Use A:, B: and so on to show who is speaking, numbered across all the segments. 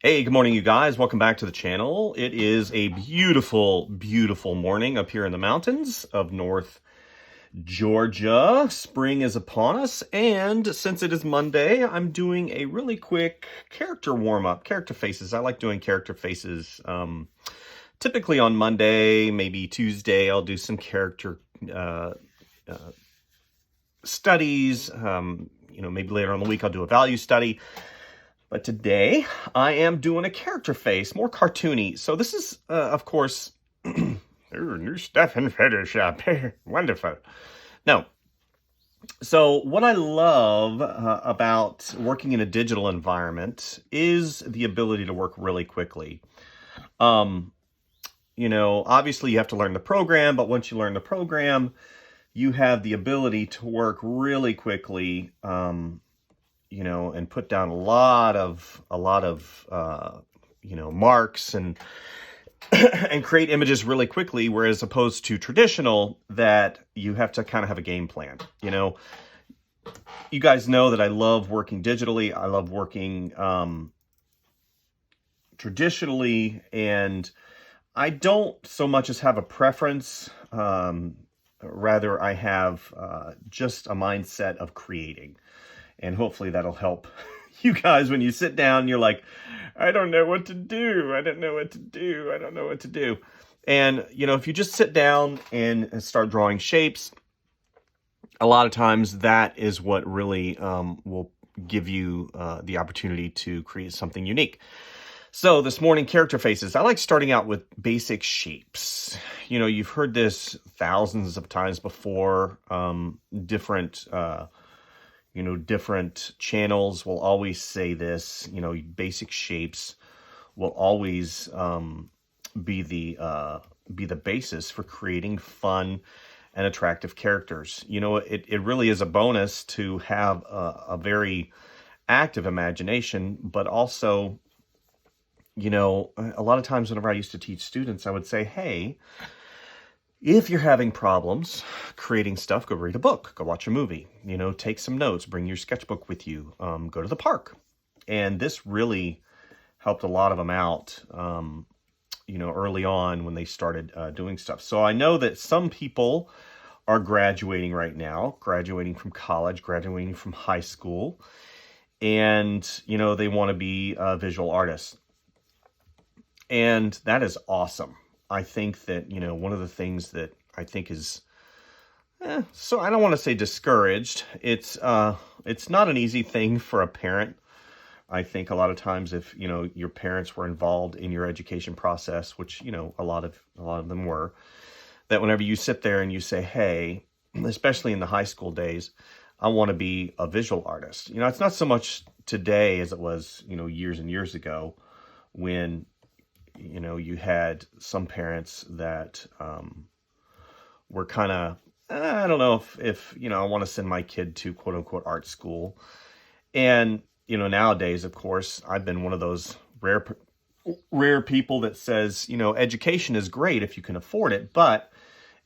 A: Hey, good morning, you guys. Welcome back to the channel. It is a beautiful, beautiful morning up here in the mountains of North Georgia. Spring is upon us, and since it is Monday, I'm doing a really quick character warm-up, character faces. I like doing character faces. Typically on Monday, maybe Tuesday, I'll do some character studies. Maybe later on in the week, I'll do a value study. But today, I am doing a character face, more cartoony. So this is, of course, new stuff in Photoshop. Wonderful. Now, so what I love about working in a digital environment is the ability to work really quickly. Obviously you have to learn the program, but once you learn the program, you have the ability to work really quickly, and put down a lot of marks and and create images really quickly, whereas opposed to traditional that you have to kind of have a game plan. You guys know that I love working digitally. I love working traditionally, and I don't so much as have a preference. Rather, I have just a mindset of creating. And hopefully that'll help you guys when you sit down. You're like, I don't know what to do. I don't know what to do. I don't know what to do. And, if you just sit down and start drawing shapes, a lot of times that is what really will give you the opportunity to create something unique. So this morning, character faces. I like starting out with basic shapes. You've heard this thousands of times before. Different channels will always say this. Basic shapes will always be the basis for creating fun and attractive characters. It really is a bonus to have a very active imagination, but also, a lot of times whenever I used to teach students, I would say, hey, if you're having problems creating stuff, go read a book, go watch a movie, take some notes, bring your sketchbook with you, go to the park. And this really helped a lot of them out, early on when they started doing stuff. So I know that some people are graduating right now, graduating from college, graduating from high school, and, they want to be visual artists. And that is awesome. I think that, one of the things that I think is, so I don't want to say discouraged. It's not an easy thing for a parent. I think a lot of times if, your parents were involved in your education process, which, a lot of them were, that whenever you sit there and you say, hey, especially in the high school days, I want to be a visual artist. It's not so much today as it was, years and years ago when, you had some parents that were kind of, I don't know if I want to send my kid to quote unquote art school. And, nowadays, of course, I've been one of those rare people that says, education is great if you can afford it. But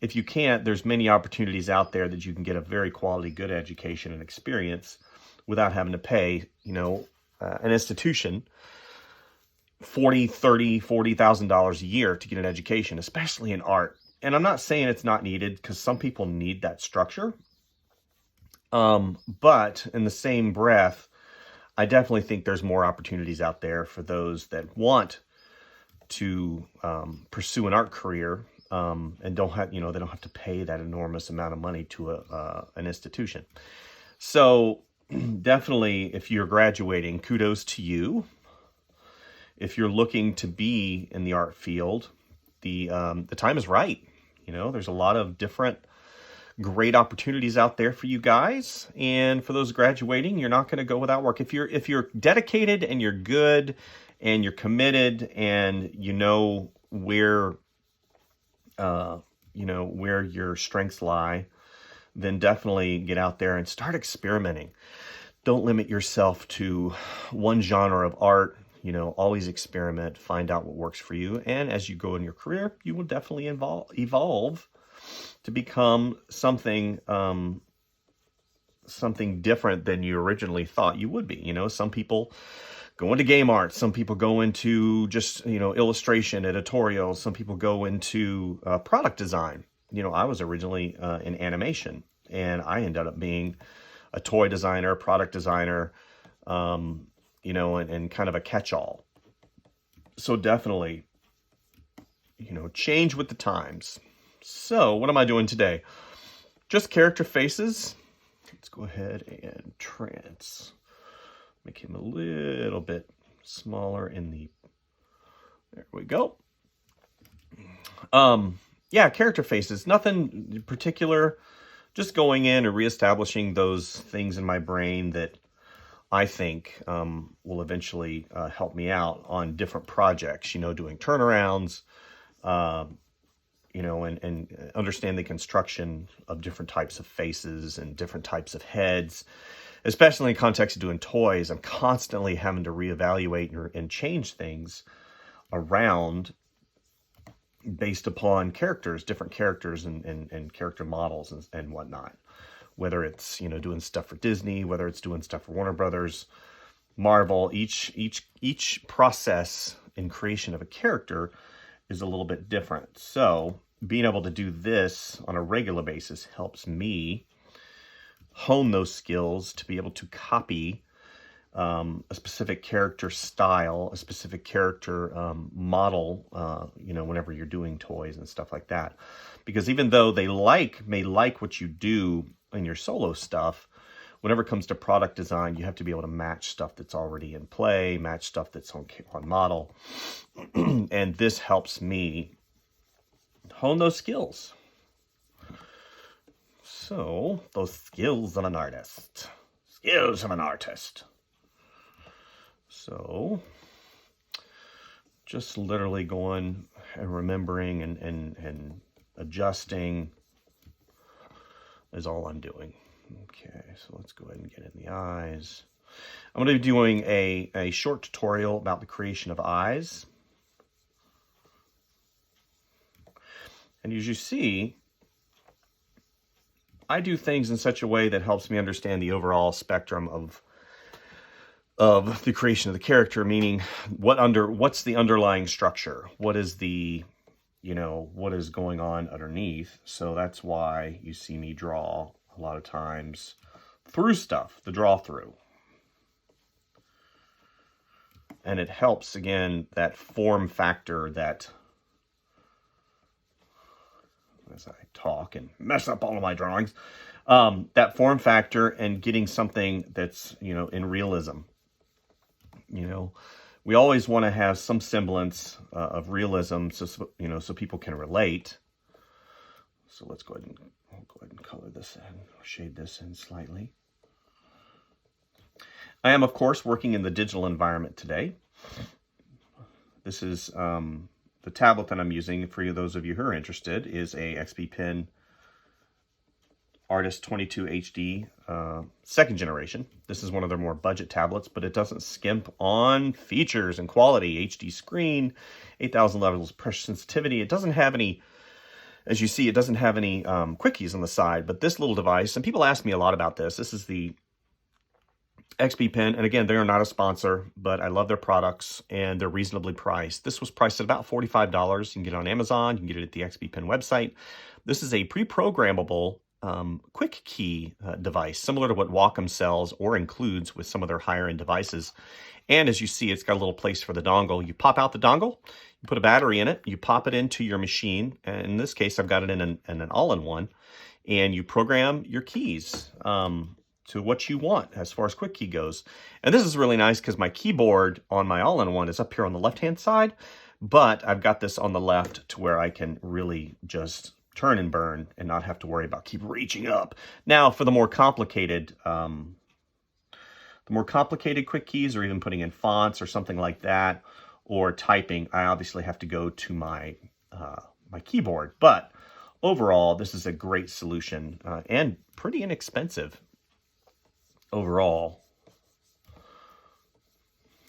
A: if you can't, there's many opportunities out there that you can get a very quality, good education and experience without having to pay, an institution $40,000 a year to get an education, especially in art. And I'm not saying it's not needed, because some people need that structure. But in the same breath, I definitely think there's more opportunities out there for those that want to pursue an art career and don't have, they don't have to pay that enormous amount of money to an institution. So definitely, if you're graduating, kudos to you. If you're looking to be in the art field, the time is right. There's a lot of different great opportunities out there for you guys. And for those graduating, you're not going to go without work. If you're dedicated and you're good and you're committed and where where your strengths lie, then definitely get out there and start experimenting. Don't limit yourself to one genre of art. Always experiment, find out what works for you. And as you go in your career, you will definitely evolve to become something different than you originally thought you would be. Some people go into game art. Some people go into just, illustration, editorial. Some people go into product design. I was originally in animation, and I ended up being a toy designer, product designer, and kind of a catch-all. So definitely, change with the times. So what am I doing today? Just character faces. Let's go ahead and make him a little bit smaller in the, there we go. Yeah, character faces, nothing particular, just going in and reestablishing those things in my brain that I think will eventually help me out on different projects, doing turnarounds, and understand the construction of different types of faces and different types of heads, especially in the context of doing toys. I'm constantly having to reevaluate and change things around based upon characters, different characters and character models and whatnot. Whether it's, doing stuff for Disney, whether it's doing stuff for Warner Brothers, Marvel, each process in creation of a character is a little bit different. So being able to do this on a regular basis helps me hone those skills to be able to copy a specific character style, a specific character model, whenever you're doing toys and stuff like that. Because even though they may like what you do in your solo stuff, whenever it comes to product design, you have to be able to match stuff that's already in play, match stuff that's on model. And this helps me hone those skills. So, those skills of an artist. Skills of an artist. So, just literally going and remembering and adjusting is all I'm doing. Okay, so let's go ahead and get in the eyes. I'm going to be doing a short tutorial about the creation of eyes. And as you see, I do things in such a way that helps me understand the overall spectrum of the creation of the character, meaning what's the underlying structure? What is the, what is going on underneath? So that's why you see me draw a lot of times through stuff, the draw through. And it helps, again, that form factor that, as I talk and mess up all of my drawings, that form factor and getting something that's, in realism. We always want to have some semblance of realism, so people can relate. So let's go ahead and color this in, shade this in slightly. I am, of course, working in the digital environment today. This is the tablet that I'm using, for those of you who are interested, is a XP Pen Artist 22 HD second generation. This is one of their more budget tablets, but it doesn't skimp on features and quality. HD screen, 8,000 levels of pressure sensitivity. It doesn't have any, as you see, it doesn't have any quickies on the side, but this little device, and people ask me a lot about this. This is the XP Pen, and again, they are not a sponsor, but I love their products, and they're reasonably priced. This was priced at about $45. You can get it on Amazon. You can get it at the XP Pen website. This is a pre-programmable quick key device, similar to what Wacom sells or includes with some of their higher-end devices. And as you see, it's got a little place for the dongle. You pop out the dongle, you put a battery in it, you pop it into your machine, and in this case, I've got it in an all-in-one, and you program your keys to what you want as far as quick key goes. And this is really nice because my keyboard on my all-in-one is up here on the left-hand side, but I've got this on the left to where I can really just turn and burn and not have to worry about keep reaching up. Now, for the more complicated quick keys, or even putting in fonts or something like that, or typing, I obviously have to go to my my keyboard. But overall, this is a great solution and pretty inexpensive overall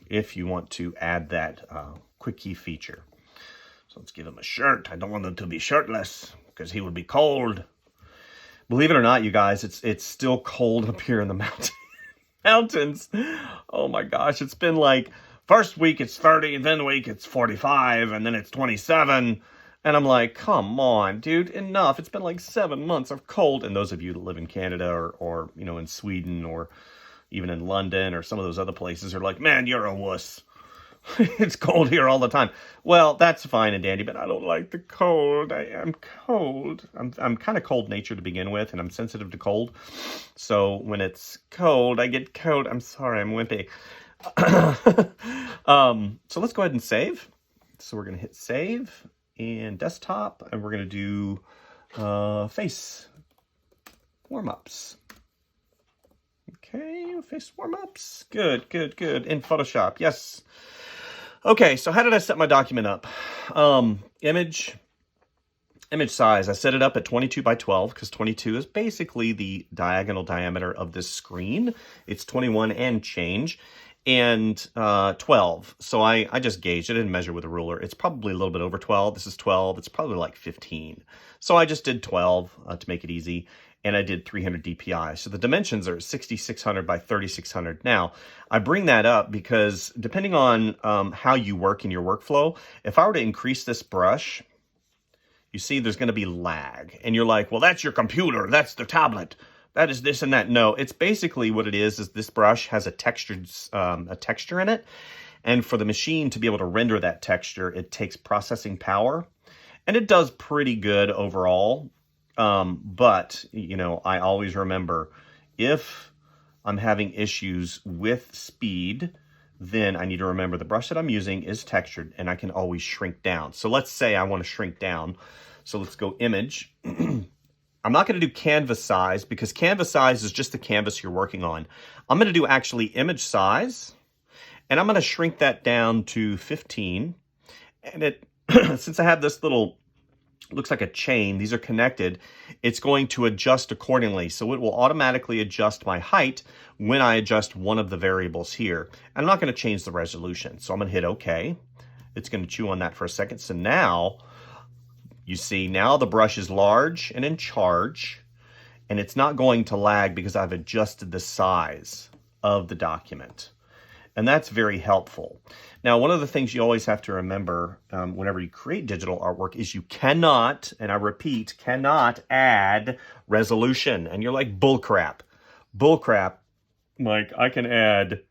A: if you want to add that quick key feature. So let's give him a shirt. I don't want him to be shirtless because he would be cold. Believe it or not, you guys, it's still cold up here in the mountains. mountains. Oh my gosh, it's been like first week it's 30, then week it's 45, and then it's 27. And I'm like, come on, dude, enough. It's been like 7 months of cold. And those of you that live in Canada or you know, in Sweden or even in London or some of those other places are like, man, you're a wuss. It's cold here all the time. Well, that's fine and dandy, but I don't like the cold. I am cold. I'm kind of cold natured to begin with, and I'm sensitive to cold. So when it's cold, I get cold. I'm sorry, I'm wimpy. So let's go ahead and save. So we're gonna hit save and desktop, and we're gonna do face warm-ups. Okay, face warm-ups. Good, good, good. In Photoshop, yes. Okay, so how did I set my document up? Image size. I set it up at 22 by 12 because 22 is basically the diagonal diameter of this screen. It's 21 and change, and 12. So I just gauged. I didn't measure with a ruler. It's probably a little bit over 12. This is 12. It's probably like 15. So I just did 12 to make it easy. And I did 300 DPI. So the dimensions are 6600 by 3600. Now, I bring that up because depending on how you work in your workflow, if I were to increase this brush, you see there's going to be lag. And you're like, well, that's your computer. That's the tablet. That is this and that. No, it's basically what it is this brush has a texture in it. And for the machine to be able to render that texture, it takes processing power. And it does pretty good overall. But, you know, I always remember if I'm having issues with speed, then I need to remember the brush that I'm using is textured and I can always shrink down. So let's say I want to shrink down. So let's go image. I'm not going to do canvas size because canvas size is just the canvas you're working on. I'm going to do actually image size, and I'm going to shrink that down to 15. And it, since I have this little, looks like a chain, these are connected, it's going to adjust accordingly. So it will automatically adjust my height when I adjust one of the variables here. I'm not going to change the resolution. So I'm going to hit OK. It's going to chew on that for a second. So now, you see, now the brush is large and in charge, and it's not going to lag because I've adjusted the size of the document. And that's very helpful. Now, one of the things you always have to remember whenever you create digital artwork is you cannot, and I repeat, cannot add resolution. And you're like, bullcrap. Bullcrap. Like, I can add,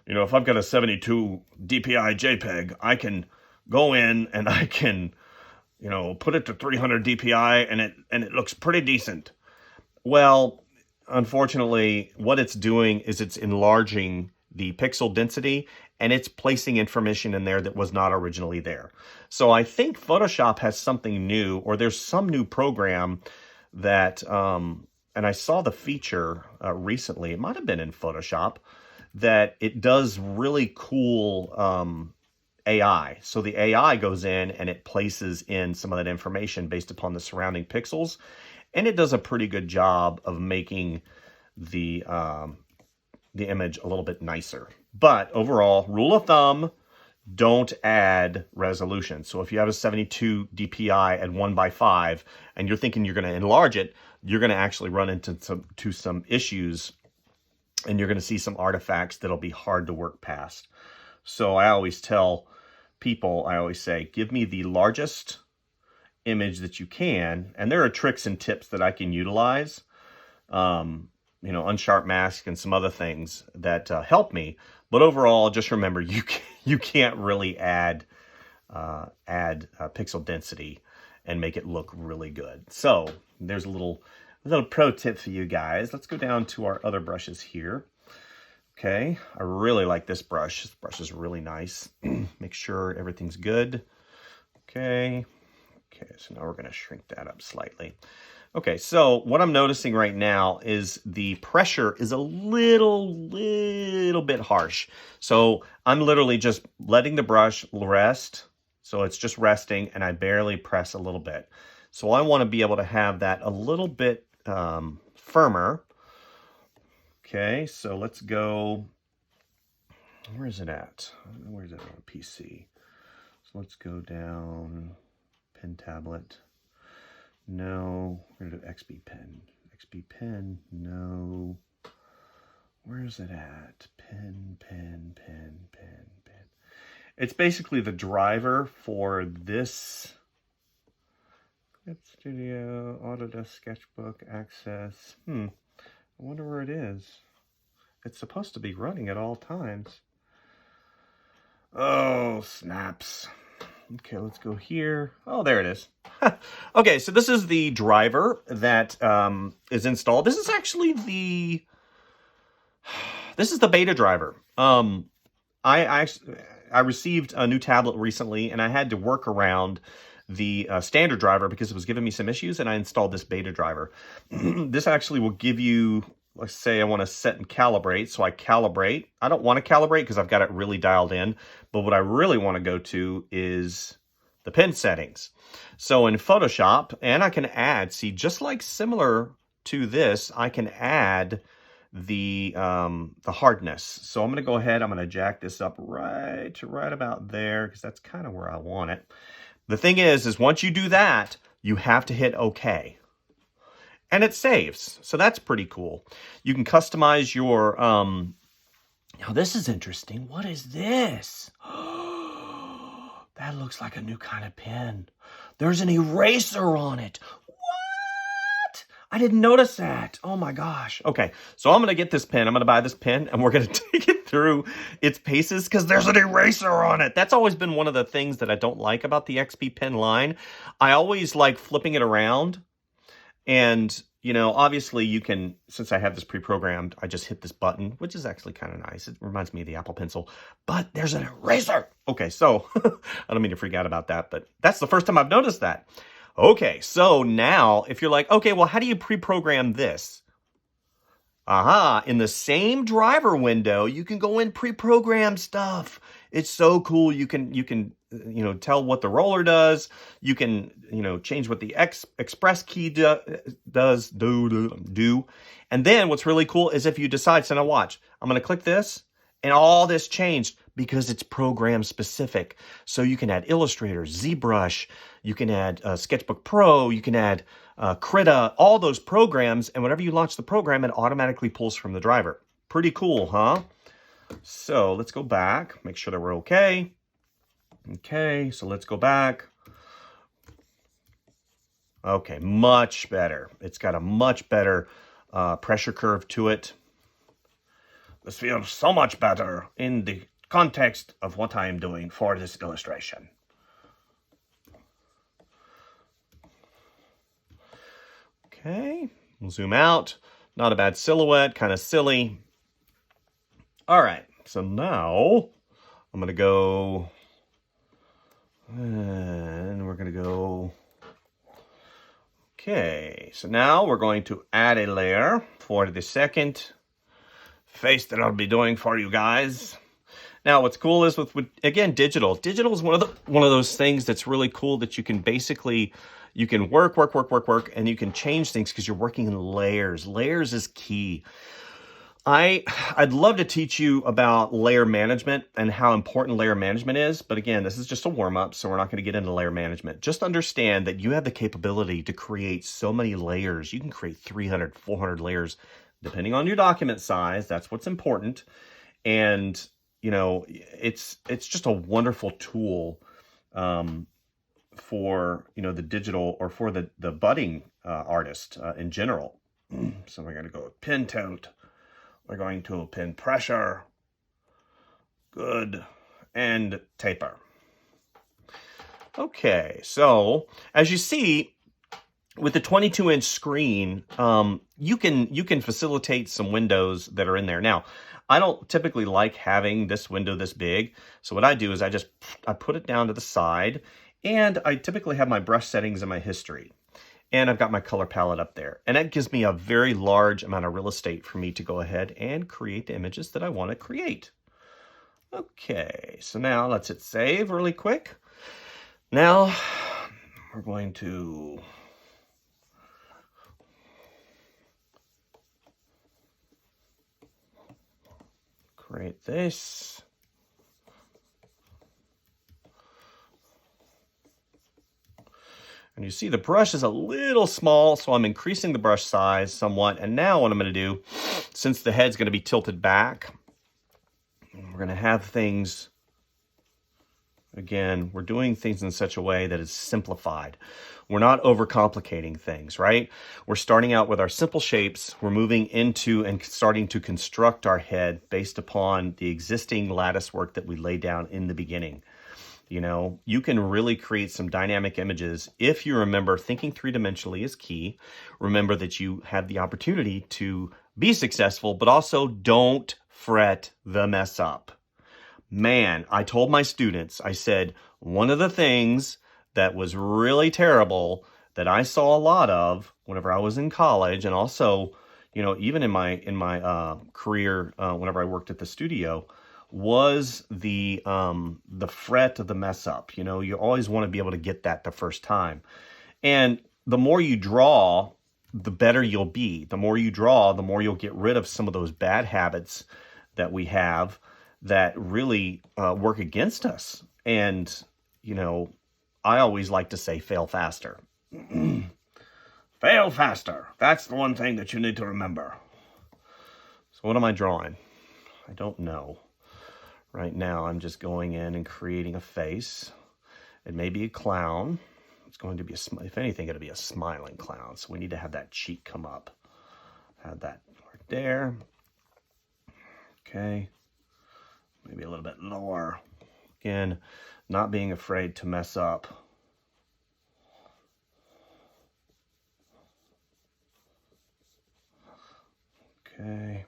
A: you know, if I've got a 72 DPI JPEG, I can go in and I can, you know, put it to 300 DPI and it looks pretty decent. Well, unfortunately, what it's doing is it's enlarging the pixel density, and it's placing information in there that was not originally there. So I think Photoshop has something new, or there's some new program that, and I saw the feature recently, it might have been in Photoshop, that it does really cool AI. So the AI goes in and it places in some of that information based upon the surrounding pixels, and it does a pretty good job of making the image a little bit nicer. But overall, rule of thumb, don't add resolution. So if you have a 72 DPI at 1:5 and you're thinking you're going to enlarge it, you're going to actually run into some issues, and you're going to see some artifacts that'll be hard to work past. So I always tell people, I always say, give me the largest image that you can. And there are tricks and tips that I can utilize. You know, unsharp mask and some other things that help me. But overall, just remember, you can't really add pixel density and make it look really good. So there's a little pro tip for you guys. Let's go down to our other brushes here. Okay, I really like this brush. This brush is really nice. Make sure everything's good. Okay, so now we're going to shrink that up slightly. Okay, so what I'm noticing right now is the pressure is a little bit harsh. So I'm literally just letting the brush rest. So it's just resting, and I barely press a little bit. So I want to be able to have that a little bit firmer. Okay, so let's go, where is it at? Where's it on PC? So let's go down, pen tablet. No, we're gonna do XB pen. XB pen, no. Where is it at? Pen. It's basically the driver for this Clip Studio, Autodesk Sketchbook, Access. I wonder where it is. It's supposed to be running at all times. Oh, snaps. Okay, let's go here. Oh, there it is. Okay, so this is the driver that is installed. This is actually the beta driver. I received a new tablet recently, and I had to work around the standard driver because it was giving me some issues, and I installed this beta driver. This actually will give you, let's say I want to set and calibrate, so I calibrate. I don't want to calibrate because I've got it really dialed in, but what I really want to go to is the pen settings. So in Photoshop, and I can add, see, just like similar to this, I can add the hardness. So I'm going to go ahead, I'm going to jack this up right about there because that's kind of where I want it. The thing is once you do that, you have to hit OK. And it saves. So that's pretty cool. You can customize your, now this is interesting. What is this? That looks like a new kind of pen. There's an eraser on it. What? I didn't notice that. Oh my gosh. Okay, so I'm going to get this pen. I'm going to buy this pen, and we're going to take it through its paces because there's an eraser on it. That's always been one of the things that I don't like about the XP pen line. I always like flipping it around. And, you know, obviously you can, since I have this pre-programmed, I just hit this button, which is actually kind of nice. It reminds me of the Apple Pencil, but there's an eraser. Okay, so I don't mean to freak out about that, but that's the first time I've noticed that. Okay, so now if you're like, okay, well, how do you pre-program this? In the same driver window, you can go in pre-program stuff. It's so cool. You can tell what the roller does. You can, change what the express key does. And then what's really cool is if you decide, so now watch, I'm going to click this and all this changed because it's program specific. So you can add Illustrator, ZBrush, you can add Sketchbook Pro, you can add Krita, all those programs. And whenever you launch the program, it automatically pulls from the driver. Pretty cool, huh? So let's go back, make sure that we're okay. Okay, so let's go back. Okay, much better. It's got a much better pressure curve to it. This feels so much better in the context of what I am doing for this illustration. Okay, we'll zoom out. Not a bad silhouette, kind of silly. All right, so now I'm going to go, and we're going to go, okay, so now we're going to add a layer for the second face that I'll be doing for you guys. Now, what's cool is with again, digital. Digital is one of those things that's really cool that you can basically, you can work, and you can change things because you're working in layers. Layers is key. I'd love to teach you about layer management and how important layer management is. But again, this is just a warm-up, so we're not going to get into layer management. Just understand that you have the capability to create so many layers. You can create 300, 400 layers, depending on your document size. That's what's important. And, it's just a wonderful tool for, the digital or for the budding artist in general. So we're going to go with pen tilt. We're going to pin pressure, good, and taper. Okay, so as you see, with the 22-inch screen, you can facilitate some windows that are in there. Now, I don't typically like having this window this big, so what I do is I put it down to the side, and I typically have my brush settings and my history. And I've got my color palette up there. And that gives me a very large amount of real estate for me to go ahead and create the images that I want to create. Okay, so now let's hit save really quick. Now we're going to create this. And you see the brush is a little small, so I'm increasing the brush size somewhat. And now what I'm going to do, since the head's going to be tilted back, we're going to have things, again, we're doing things in such a way that is simplified. We're not overcomplicating things, right? We're starting out with our simple shapes. We're moving into and starting to construct our head based upon the existing lattice work that we laid down in the beginning. You know, you can really create some dynamic images if you remember thinking three-dimensionally is key. Remember that you have the opportunity to be successful, but also don't fret the mess up. Man, I told my students, I said, one of the things that was really terrible that I saw a lot of whenever I was in college, and also, you know, even in my career whenever I worked at the studio, was the fret of the mess up. You know, you always want to be able to get that the first time. And the more you draw, the better you'll be. The more you draw, the more you'll get rid of some of those bad habits that we have that really work against us. And, you know, I always like to say fail faster. Fail faster. That's the one thing that you need to remember. So what am I drawing? I don't know. Right now, I'm just going in and creating a face. It may be a clown. It's going to be, if anything, it'll be a smiling clown. So we need to have that cheek come up. Have that right there. Okay. Maybe a little bit lower. Again, not being afraid to mess up. Okay.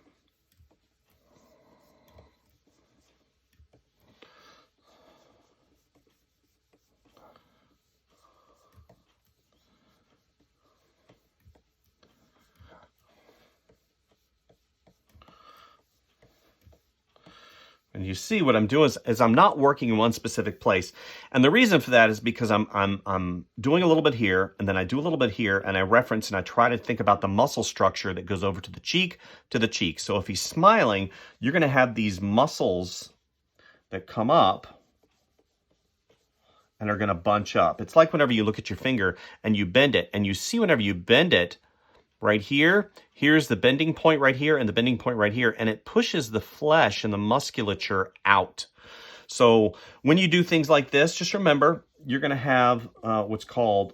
A: And you see what I'm doing is I'm not working in one specific place. And the reason for that is because I'm doing a little bit here, and then I do a little bit here, and I reference and I try to think about the muscle structure that goes over to the cheek. So if he's smiling, you're going to have these muscles that come up and are going to bunch up. It's like whenever you look at your finger and you bend it, and you see whenever you bend it, right here, here's the bending point right here and the bending point right here, and it pushes the flesh and the musculature out. So when you do things like this, just remember, you're going to have what's called,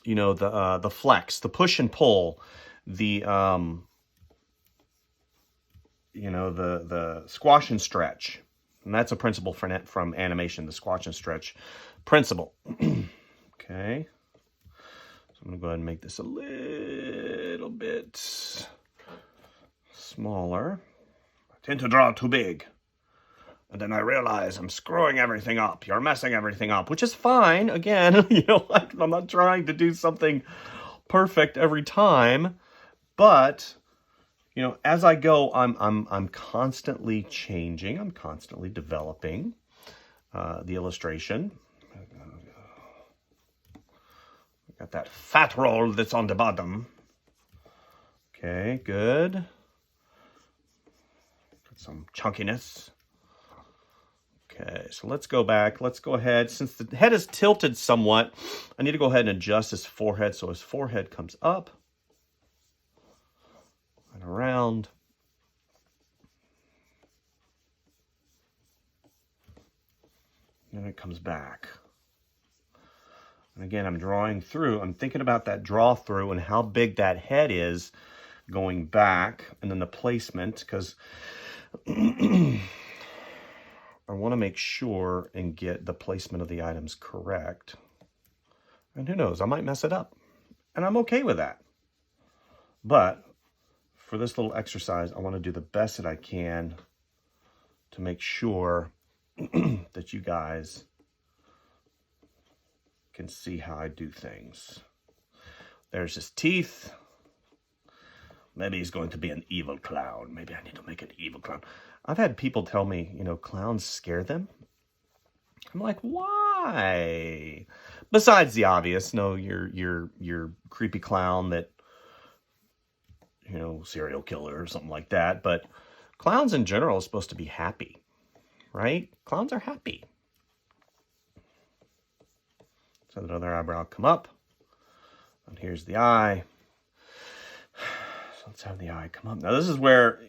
A: you know, the flex, the push and pull, the, you know, the squash and stretch. And that's a principle from animation, the squash and stretch principle. Okay. I'm going to go ahead and make this a little bit smaller. I tend to draw too big. And then I realize I'm screwing everything up. You're messing everything up, which is fine. Again, you know, I'm not trying to do something perfect every time. But, you know, as I go, I'm constantly changing. I'm constantly developing the illustration. Got that fat roll that's on the bottom. Okay, good. Got some chunkiness. Okay, so let's go back. Let's go ahead. Since the head is tilted somewhat, I need to go ahead and adjust his forehead so his forehead comes up and around. And then it comes back. And again, I'm drawing through. I'm thinking about that draw through and how big that head is going back, and then the placement, because I want to make sure and get the placement of the items correct. And who knows, I might mess it up. And I'm okay with that. But for this little exercise, I want to do the best that I can to make sure that you guys can see how I do things. There's his teeth. Maybe he's going to be an evil clown. Maybe I need to make an evil clown. I've had people tell me, you know, clowns scare them. I'm like, why? Besides the obvious, no, you're creepy clown that, you know, serial killer or something like that. But clowns in general are supposed to be happy, right? Clowns are happy. So the other eyebrow come up, and here's the eye. let's have the eye come up. Now this is where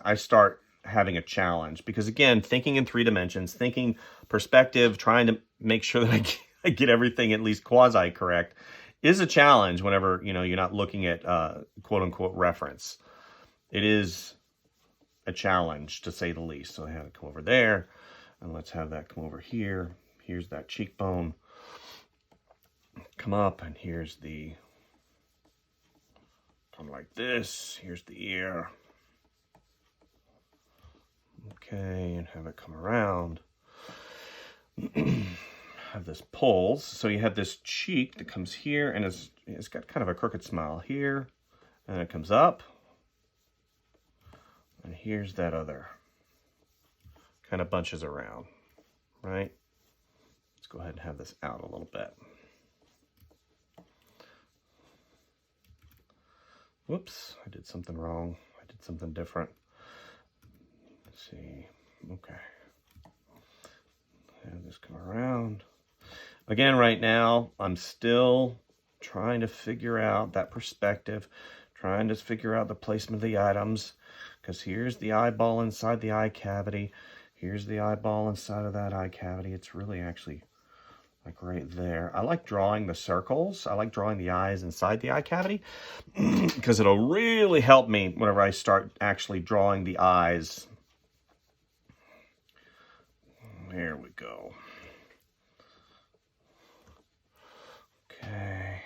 A: I start having a challenge, because again, thinking in 3 dimensions, thinking perspective, trying to make sure that I get everything at least quasi correct is a challenge whenever, you know, you're not looking at quote unquote reference. It is a challenge, to say the least. So I have it come over there, and let's have that come over here. Here's that cheekbone come up, and here's the come like this. Here's the ear. Okay, and have it come around. Have this pulls. So you have this cheek that comes here, and it's got kind of a crooked smile here, and it comes up. And here's that other. Kind of bunches around, right? Let's go ahead and have this out a little bit. Whoops, I did something wrong. I did something different. Let's see. Okay. Have this come around. Again, right now, I'm still trying to figure out that perspective, trying to figure out the placement of the items, because here's the eyeball inside the eye cavity. Here's the eyeball inside of that eye cavity. It's really actually like right there. I like drawing the circles. I like drawing the eyes inside the eye cavity because it'll really help me whenever I start actually drawing the eyes. There we go. Okay.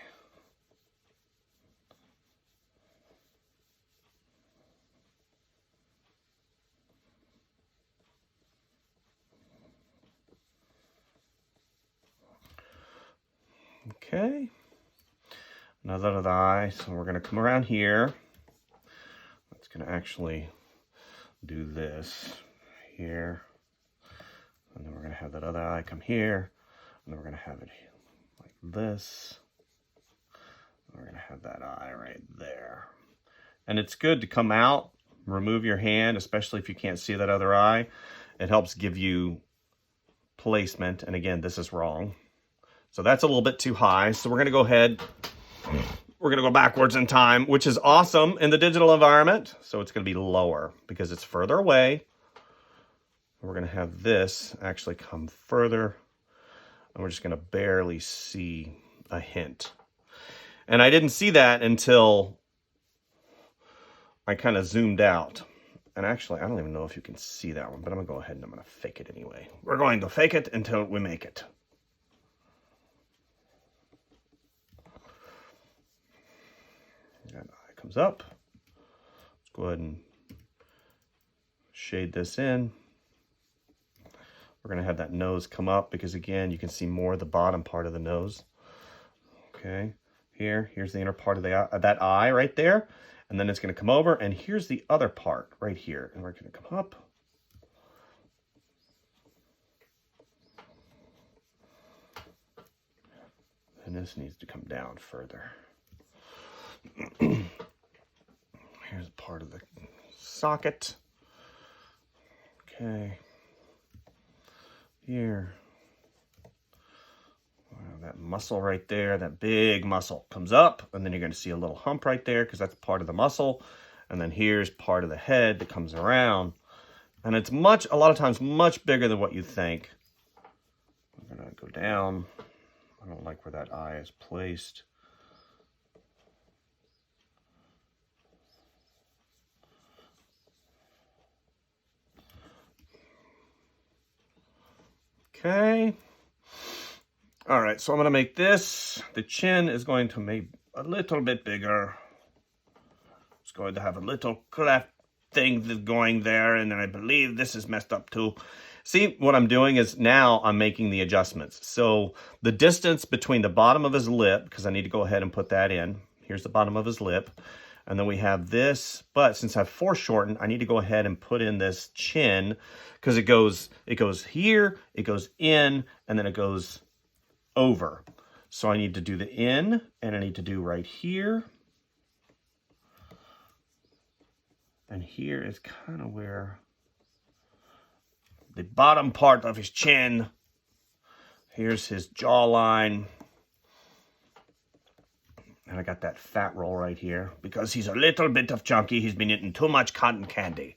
A: Okay. Another eye. So we're going to come around here. That's going to actually do this here. And then we're going to have that other eye come here. And then we're going to have it like this. And we're going to have that eye right there. And it's good to come out, remove your hand, especially if you can't see that other eye. It helps give you placement. And again, this is wrong. So that's a little bit too high. So we're going to go ahead. We're going to go backwards in time, which is awesome in the digital environment. So it's going to be lower because it's further away. We're going to have this actually come further, and we're just going to barely see a hint. And I didn't see that until I kind of zoomed out. And actually, I don't even know if you can see that one, but I'm going to go ahead and I'm going to fake it anyway. We're going to fake it until we make it. That eye comes up. Let's go ahead and shade this in. We're going to have that nose come up because, again, you can see more of the bottom part of the nose. Okay, here's the inner part of the that eye right there. And then it's going to come over, and here's the other part right here. And we're going to come up. And this needs to come down further. Here's part of the socket. Okay. Here. Wow, that muscle right there, that big muscle comes up, and then you're going to see a little hump right there because that's part of the muscle. And then here's part of the head that comes around. And it's a lot of times, much bigger than what you think. I'm going to go down. I don't like where that eye is placed. Okay. All right, so I'm going to make this. The chin is going to make a little bit bigger. It's going to have a little cleft thing that's going there, and then I believe this is messed up too. See, what I'm doing is now I'm making the adjustments. So the distance between the bottom of his lip, because I need to go ahead and put that in. Here's the bottom of his lip. And then we have this, but since I've foreshortened, I need to go ahead and put in this chin because it goes here, it goes in, and then it goes over. So I need to do the in, and I need to do right here. And here is kind of where the bottom part of his chin. Here's his jawline. And I got that fat roll right here because he's a little bit of chunky. He's been eating too much cotton candy.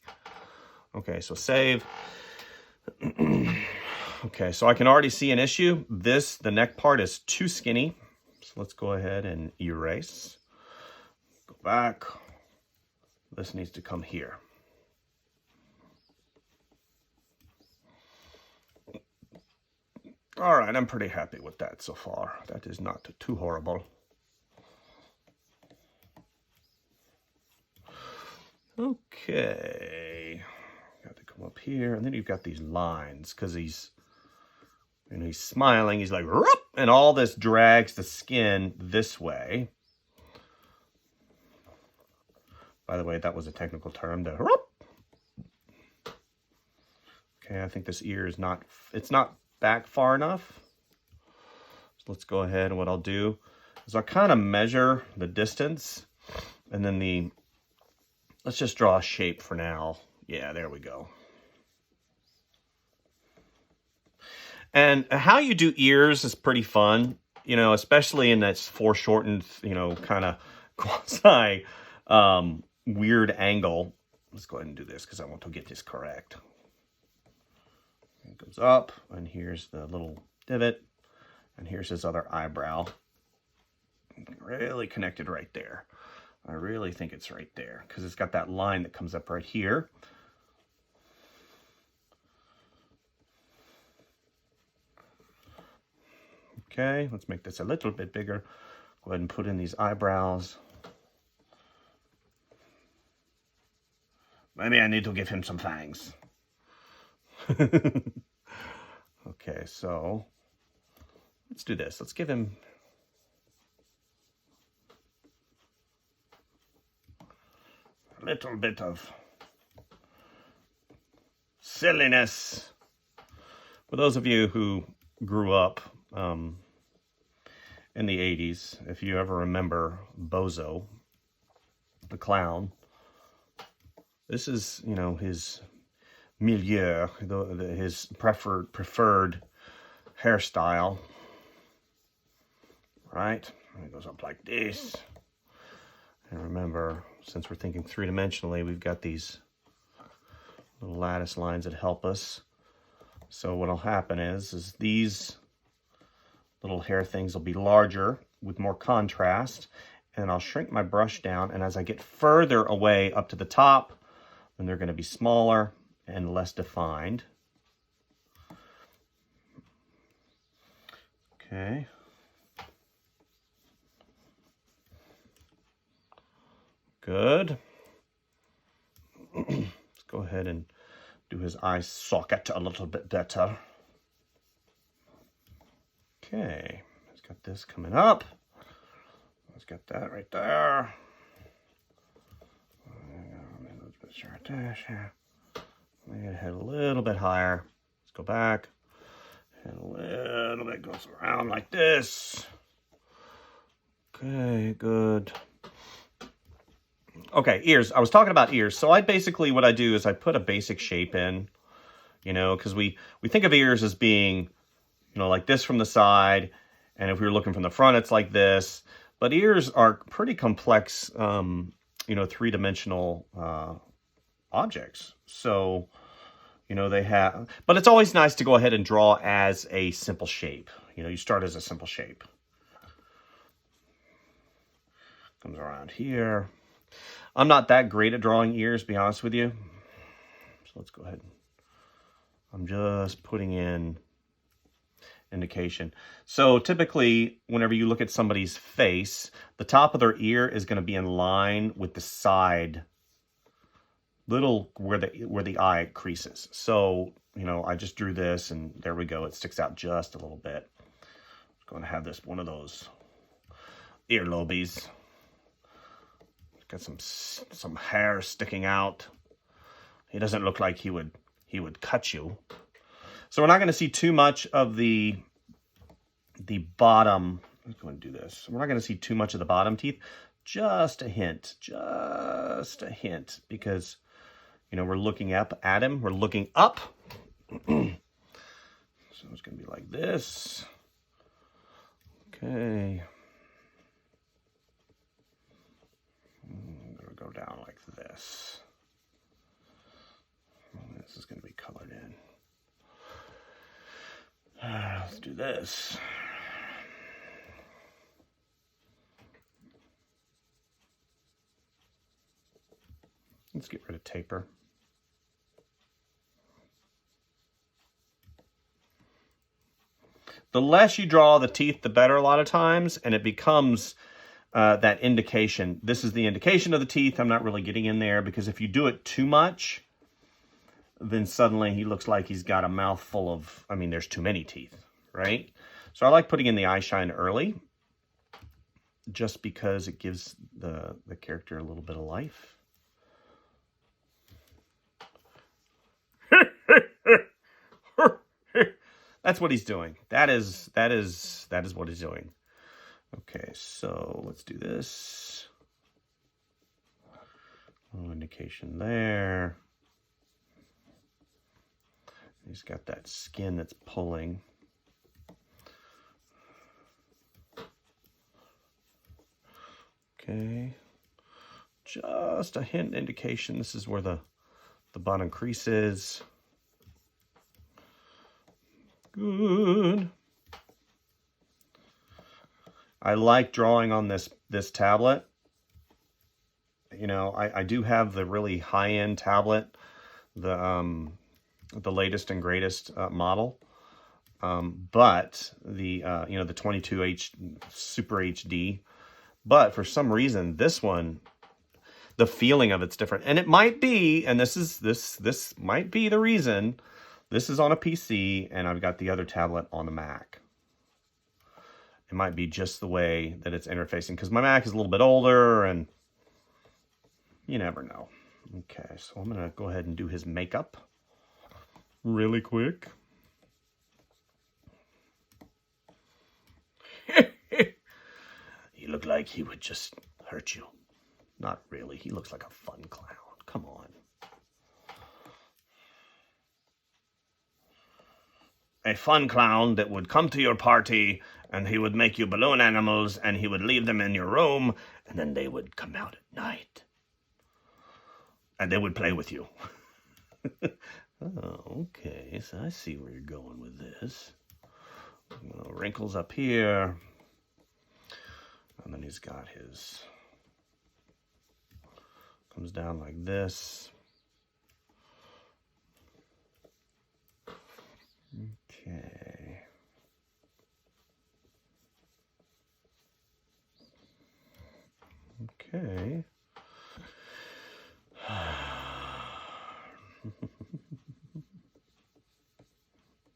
A: Okay, so save. Okay, so I can already see an issue. The neck part is too skinny. So let's go ahead and erase. Go back. This needs to come here. All right, I'm pretty happy with that so far. That is not too horrible. Okay, got to come up here, and then you've got these lines because he's smiling. He's like, "Whoop," and all this drags the skin this way. By the way, that was a technical term. The whoop. Okay, I think this ear is not. It's not back far enough. So let's go ahead, and what I'll do is I'll kind of measure the distance, and then let's just draw a shape for now. Yeah, there we go. And how you do ears is pretty fun, you know, especially in that foreshortened, you know, kind of quasi weird angle. Let's go ahead and do this because I want to get this correct. It goes up, and here's the little divot, and here's his other eyebrow. Really connected right there. I really think it's right there because it's got that line that comes up right here. Okay, let's make this a little bit bigger. Go ahead and put in these eyebrows. Maybe I need to give him some fangs. Okay, so let's do this. Let's give him a little bit of silliness. For those of you who grew up in the 80s, if you ever remember Bozo, the clown, this is, you know, his milieu, his preferred hairstyle, right? And it goes up like this. And remember, since we're thinking three-dimensionally, we've got these little lattice lines that help us. So what'll happen is these little hair things will be larger with more contrast, and I'll shrink my brush down, and as I get further away up to the top, then they're going to be smaller and less defined. Okay. Good. Let's go ahead and do his eye socket a little bit better. Okay, he's got this coming up. Let's get that right there. Make it head a little bit higher. Let's go back. And a little bit goes around like this. Okay, good. Okay, ears. I was talking about ears. So what I do is I put a basic shape in, you know, because we think of ears as being, you know, like this from the side. And if we were looking from the front, it's like this. But ears are pretty complex, you know, three-dimensional objects. So, you know, but it's always nice to go ahead and draw as a simple shape. You know, you start as a simple shape. Comes around here. I'm not that great at drawing ears, to be honest with you. So let's go ahead. I'm just putting in indication. So typically, whenever you look at somebody's face, the top of their ear is going to be in line with the side, little where the eye creases. So, you know, I just drew this, and there we go. It sticks out just a little bit. I'm going to have this one of those ear lobies. Got some hair sticking out. He doesn't look like he would cut you. So we're not going to see too much of the bottom. Let's go and do this. We're not going to see too much of the bottom teeth. Just a hint, because, you know, we're looking up at him. We're looking up. So it's going to be like this. Okay. go down like this. This is going to be colored in. Let's do this. Let's get rid of taper. The less you draw the teeth, the better a lot of times, and it becomes that indication. This is the indication of the teeth. I'm not really getting in there, because if you do it too much, then suddenly he looks like he's got a mouth full of, I mean, there's too many teeth, right? So I like putting in the eye shine early, just because it gives the character a little bit of life. That's what he's doing. That is what he's doing. Okay, so let's do this. No indication there. He's got that skin that's pulling. Okay. Just a hint indication. This is where the bottom crease is. Good. I like drawing on this tablet. You know, I do have the really high-end tablet, the latest and greatest model, but the you know, the 22H Super HD. But for some reason, this one, the feeling of it's different, and it might be, and this might be the reason. This is on a PC, and I've got the other tablet on the Mac. It might be just the way that it's interfacing, because my Mac is a little bit older, and you never know. Okay, so I'm going to go ahead and do his makeup really quick. He looked like he would just hurt you. Not really. He looks like a fun clown. Come on. A fun clown that would come to your party, and he would make you balloon animals, and he would leave them in your room, and then they would come out at night. And they would play with you. Oh, okay, so I see where you're going with this. Wrinkles up here. And then he's got his... comes down like this. Okay. Okay.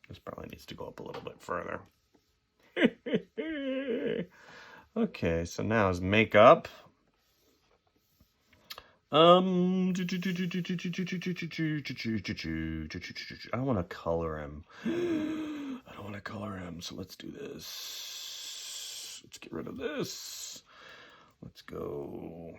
A: This probably needs to go up a little bit further. Okay, so now his makeup. I don't want to color him. I don't want to color him, so let's do this. Let's get rid of this. Let's go.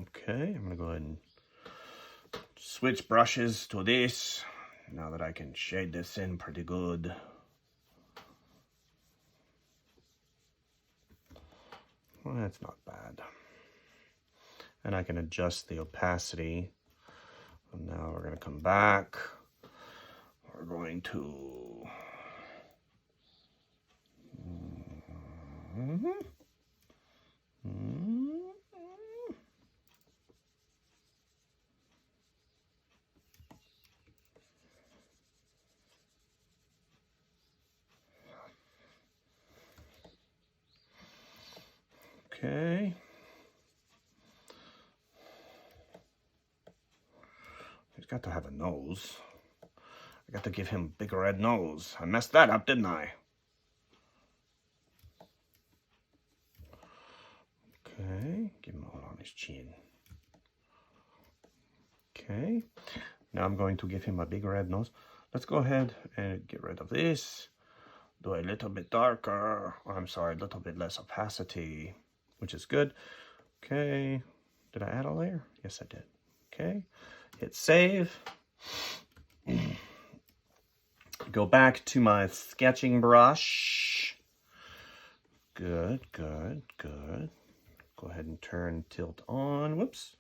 A: Okay, I'm going to go ahead and switch brushes to this. Now that I can shade this in pretty good. Well, that's not bad. And I can adjust the opacity. And now we're going to come back. We're going to... Okay. He's got to have a nose. I got to give him a big red nose. I messed that up, didn't I? Okay. Give him a hole on his chin. Okay. Now I'm going to give him a big red nose. Let's go ahead and get rid of this. Do a little bit darker. Or I'm sorry, a little bit less opacity, which is good. Okay. Did I add a layer? Yes, I did. Okay. Hit save. Go back to my sketching brush. Good, good, good. Go ahead and turn tilt on. Whoops.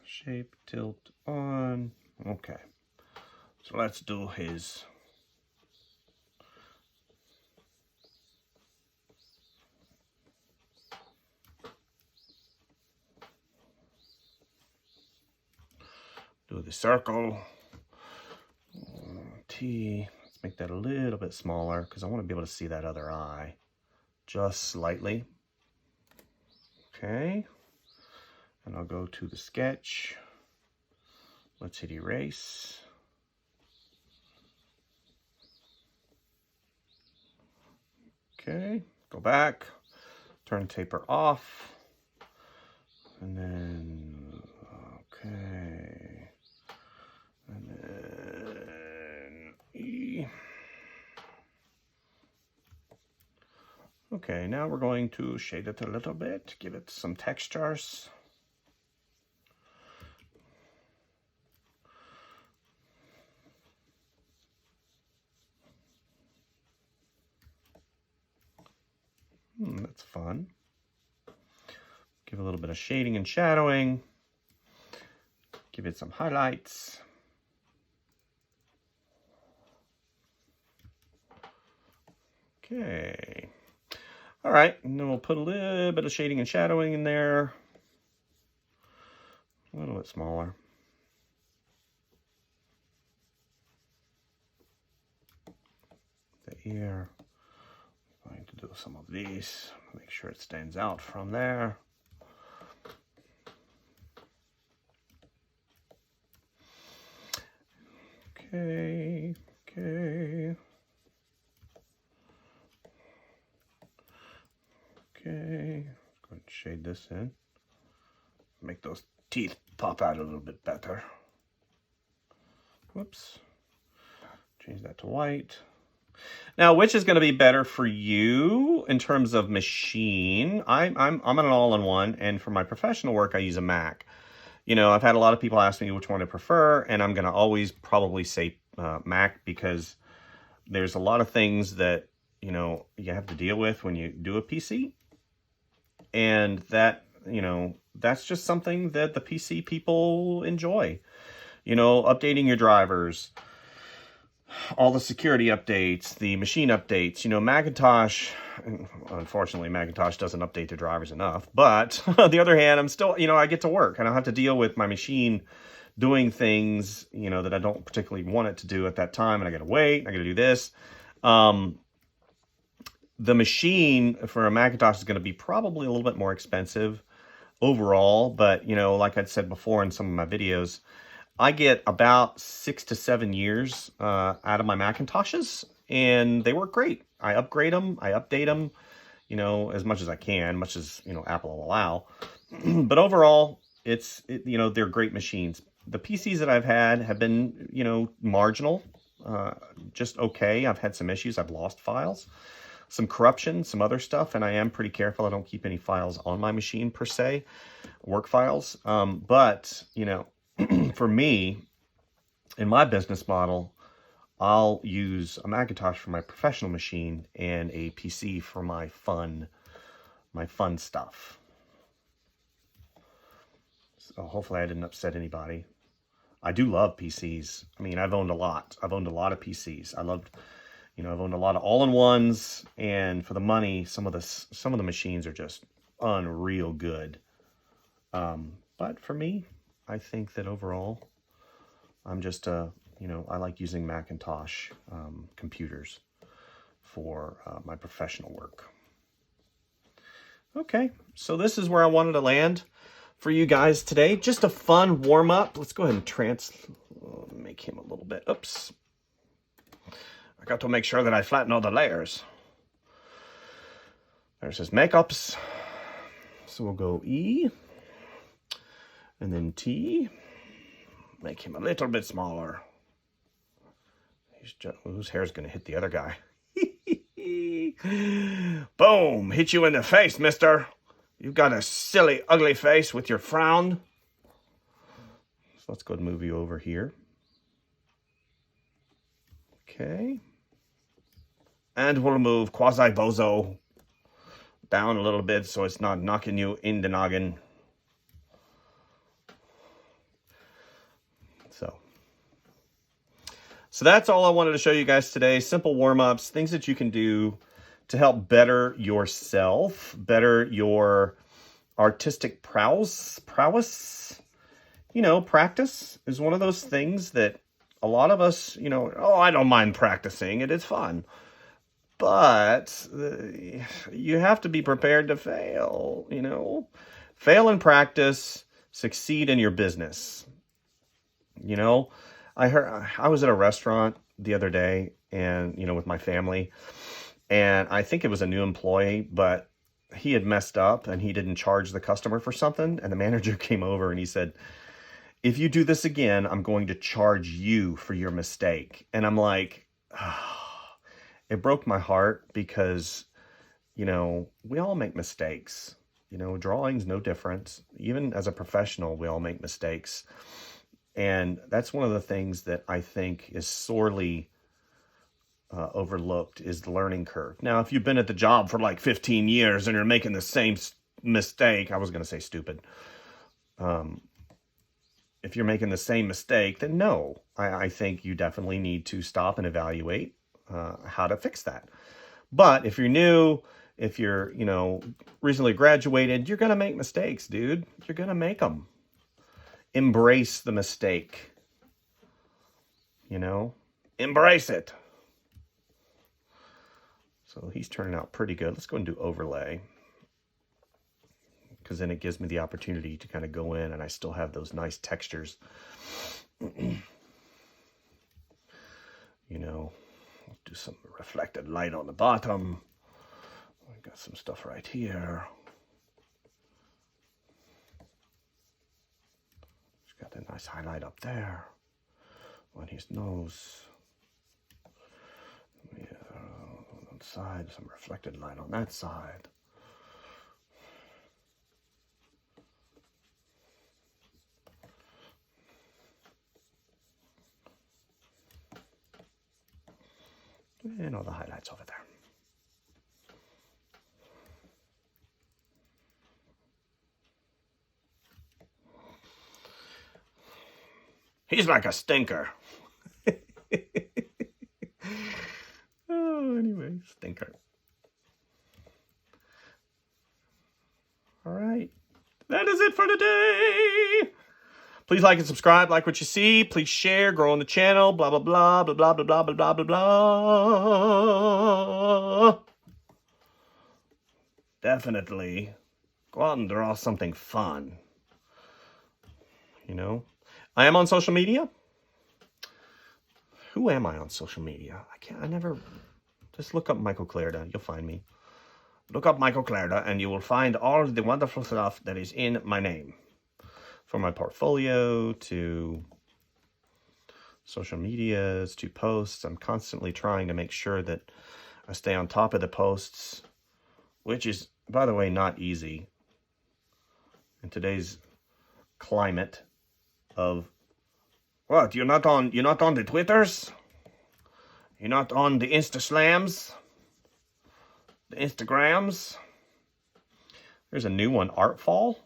A: Shape tilt on. Okay. So let's do his. Do the circle. T. Let's make that a little bit smaller because I want to be able to see that other eye just slightly. Okay. And I'll go to the sketch. Let's hit erase. Okay. Go back. Turn taper off. And then, okay. And then E. Okay, now we're going to shade it a little bit, give it some textures. That's fun. Give a little bit of shading and shadowing. Give it some highlights. Okay. All right, and then we'll put a little bit of shading and shadowing in there. A little bit smaller. The ear. I'm going to do some of these. Make sure it stands out from there. Okay, okay. Okay, go ahead and shade this in. Make those teeth pop out a little bit better. Whoops. Change that to white. Now, which is going to be better for you in terms of machine? I'm an all-in-one, and for my professional work, I use a Mac. You know, I've had a lot of people ask me which one I prefer, and I'm going to always probably say Mac because there's a lot of things that, you know, you have to deal with when you do a PC. And that, you know, that's just something that the PC people enjoy. You know, updating your drivers, all the security updates, the machine updates. You know, Macintosh, unfortunately, Macintosh doesn't update their drivers enough. But on the other hand, I'm still, you know, I get to work and I have to deal with my machine doing things, you know, that I don't particularly want it to do at that time. And I got to wait, I got to do this. The machine for a Macintosh is going to be probably a little bit more expensive overall. But, you know, like I'd said before in some of my videos, I get about 6 to 7 years out of my Macintoshes, and they work great. I upgrade them, I update them, you know, as much as I can, much as, you know, Apple will allow. But overall, you know, they're great machines. The PCs that I've had have been, you know, marginal, just okay. I've had some issues. I've lost files, some corruption, some other stuff, and I am pretty careful. I don't keep any files on my machine per se, work files. But, you know, for me, in my business model, I'll use a Macintosh for my professional machine and a PC for my fun stuff. So hopefully I didn't upset anybody. I do love PCs. I mean, I've owned a lot. I've owned a lot of PCs. I loved, you know, I've owned a lot of all-in-ones, and for the money, some of the machines are just unreal good. But for me, I think that overall, I'm just you know, I like using Macintosh computers for my professional work. Okay, so this is where I wanted to land for you guys today. Just a fun warm-up. Let's go ahead and make him a little bit. Oops. I got to make sure that I flatten all the layers. There's his makeups. So we'll go E. And then T. Make him a little bit smaller. Whose hair is going to hit the other guy? Boom! Hit you in the face, mister. You've got a silly, ugly face with your frown. So let's go and move you over here. Okay. And we'll move quasi-bozo down a little bit so it's not knocking you in the noggin. So that's all I wanted to show you guys today. Simple warm-ups, things that you can do to help better yourself, better your artistic prowess. You know, practice is one of those things that a lot of us, you know, oh, I don't mind practicing. It is fun. But you have to be prepared to fail, you know. Fail in practice, succeed in your business. You know, I was at a restaurant the other day and, you know, with my family, and I think it was a new employee, but he had messed up and he didn't charge the customer for something. And the manager came over and he said, if you do this again, I'm going to charge you for your mistake. And I'm like, oh, it broke my heart because, you know, we all make mistakes. You know, drawing's no different. Even as a professional, we all make mistakes. And that's one of the things that I think is sorely overlooked is the learning curve. Now, if you've been at the job for like 15 years and you're making the same mistake, I was going to say stupid. If you're making the same mistake, then no, I think you definitely need to stop and evaluate how to fix that. But if you're new, if you're, you know, recently graduated, you're going to make mistakes, dude. You're going to make them. Embrace the mistake. You know, embrace it. So he's turning out pretty good. Let's go and do overlay, because then it gives me the opportunity to kind of go in and I still have those nice textures. You know, do some reflected light on the bottom. I got some stuff right here. Got a nice highlight up there on his nose. Yeah, on that side, some reflected light on that side. And all the highlights over there. He's like a stinker. Oh, anyway, stinker. All right. That is it for today. Please like and subscribe, like what you see. Please share, grow on the channel, blah, blah, blah, blah, blah, blah, blah, blah, blah, blah, blah. Definitely go out and draw something fun. You know? I am on social media. Who am I on social media? Just look up Michael Clarda. You'll find me. Look up Michael Clarda and you will find all of the wonderful stuff that is in my name. From my portfolio to social medias to posts. I'm constantly trying to make sure that I stay on top of the posts, which is, by the way, not easy in today's climate of what? You're not on the Twitters? You're not on the Insta Slams? The Instagrams? There's a new one, Artfall.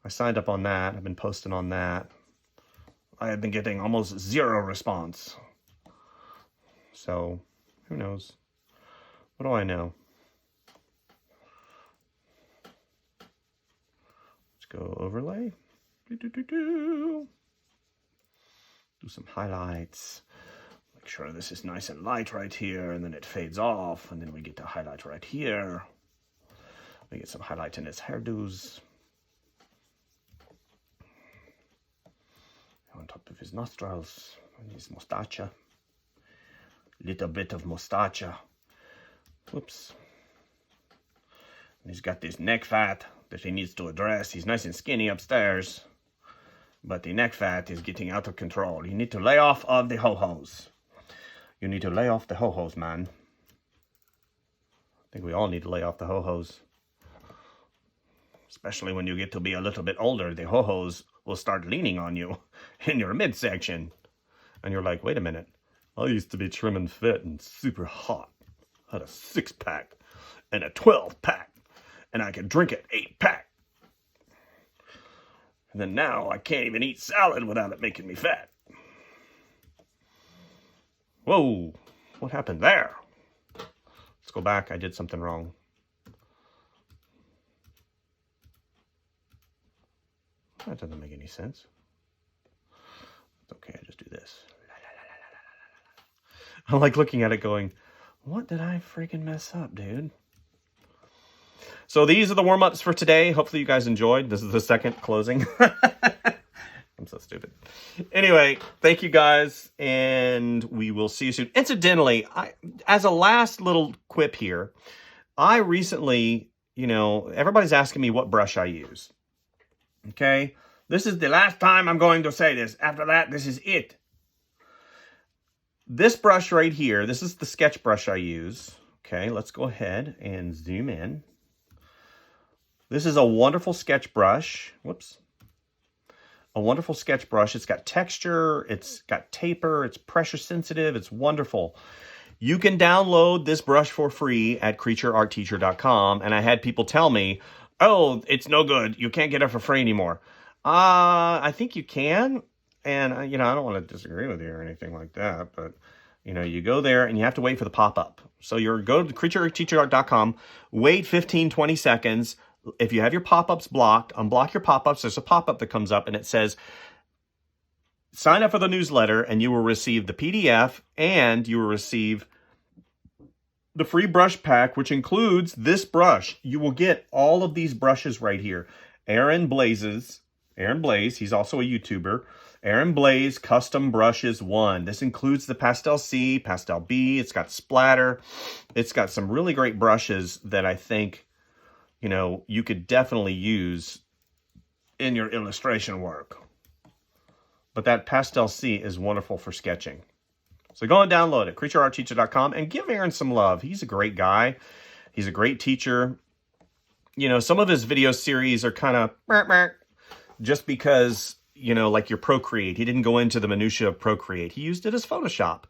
A: I signed up on that. I've been posting on that. I have been getting almost zero response. So, who knows? What do I know? Let's go overlay. Do some highlights. Make sure this is nice and light right here, and then it fades off, and then we get the highlight right here. We get some highlight in his hairdos. On top of his nostrils, and his mustache. Little bit of mustache. Whoops. And he's got this neck fat that he needs to address. He's nice and skinny upstairs, but the neck fat is getting out of control. You need to lay off of the ho-hos. You need to lay off the ho-hos, man. I think we all need to lay off the ho-hos. Especially when you get to be a little bit older, the ho-hos will start leaning on you in your midsection. And you're like, wait a minute, I used to be trim and fit and super hot. I had a 6-pack and a 12-pack, and I could drink an 8-pack. And then now I can't even eat salad without it making me fat. Whoa, what happened there? Let's go back. I did something wrong. That doesn't make any sense. It's okay, I just do this. I like looking at it going, what did I freaking mess up, dude? So these are the warm-ups for today. Hopefully you guys enjoyed. This is the second closing. I'm so stupid. Anyway, thank you guys, and we will see you soon. Incidentally, as a last little quip here, I recently, everybody's asking me what brush I use. Okay? This is the last time I'm going to say this. After that, this is it. This brush right here, this is the sketch brush I use. Okay, let's go ahead and zoom in. This is a wonderful sketch brush. Whoops. A wonderful sketch brush. It's got texture, it's got taper, it's pressure sensitive, it's wonderful. You can download this brush for free at creatureartteacher.com, and I had people tell me, oh, it's no good. You can't get it for free anymore. I think you can. And, I don't want to disagree with you or anything like that, but, you go there and you have to wait for the pop-up. So go to creatureartteacher.com, wait 15, 20 seconds. If you have your pop-ups blocked, unblock your pop-ups. There's a pop-up that comes up and it says, sign up for the newsletter and you will receive the PDF and you will receive the free brush pack, which includes this brush. You will get all of these brushes right here. Aaron Blaze, he's also a YouTuber. Aaron Blaze Custom Brushes 1. This includes the Pastel C, Pastel B. It's got splatter. It's got some really great brushes that I think, you could definitely use in your illustration work. But that Pastel C is wonderful for sketching. So go and download it, creatureartteacher.com, and give Aaron some love. He's a great guy. He's a great teacher. Some of his video series are kind of just because, like your Procreate. He didn't go into the minutia of Procreate. He used it as Photoshop.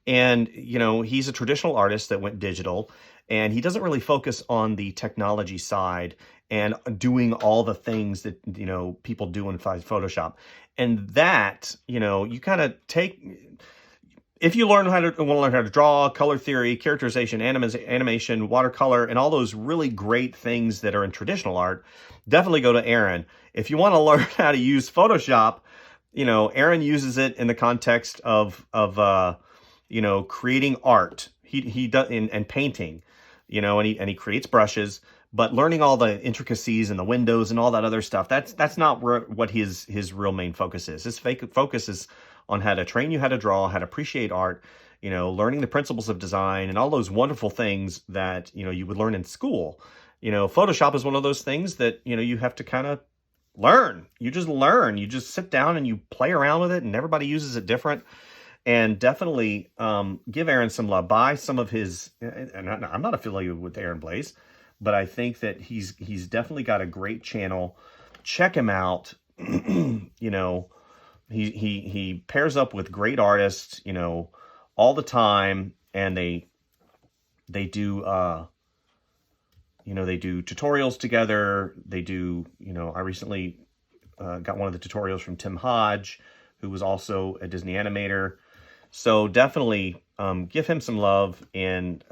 A: And, he's a traditional artist that went digital, and he doesn't really focus on the technology side and doing all the things that, people do in Photoshop. And that, you kind of take... If you want to learn how to draw, color theory, characterization, animation, watercolor, and all those really great things that are in traditional art, definitely go to Aaron. If you want to learn how to use Photoshop, Aaron uses it in the context of creating art. He does and painting, and he creates brushes. But learning all the intricacies and the windows and all that other stuff, that's not what his real main focus is. His focus is on how to train you how to draw, how to appreciate art, learning the principles of design and all those wonderful things that, you would learn in school. Photoshop is one of those things that, you have to kind of learn. You just learn. You just sit down and you play around with it, and everybody uses it different. And definitely give Aaron some love. Buy some of his, and I'm not affiliated with Aaron Blaze, but I think that he's definitely got a great channel. Check him out. He pairs up with great artists, all the time, and they do they do tutorials together. They do, I recently got one of the tutorials from Tim Hodge, who was also a Disney animator. So definitely give him some love, and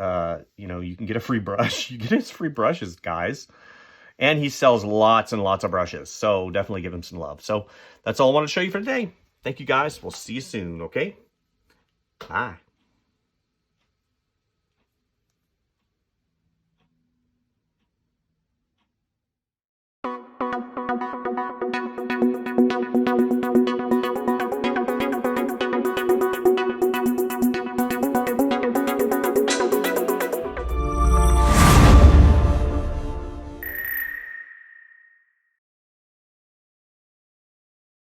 A: you can get a free brush. You get his free brushes, guys. And he sells lots and lots of brushes. So definitely give him some love. So that's all I want to show you for today. Thank you, guys. We'll see you soon, okay? Bye.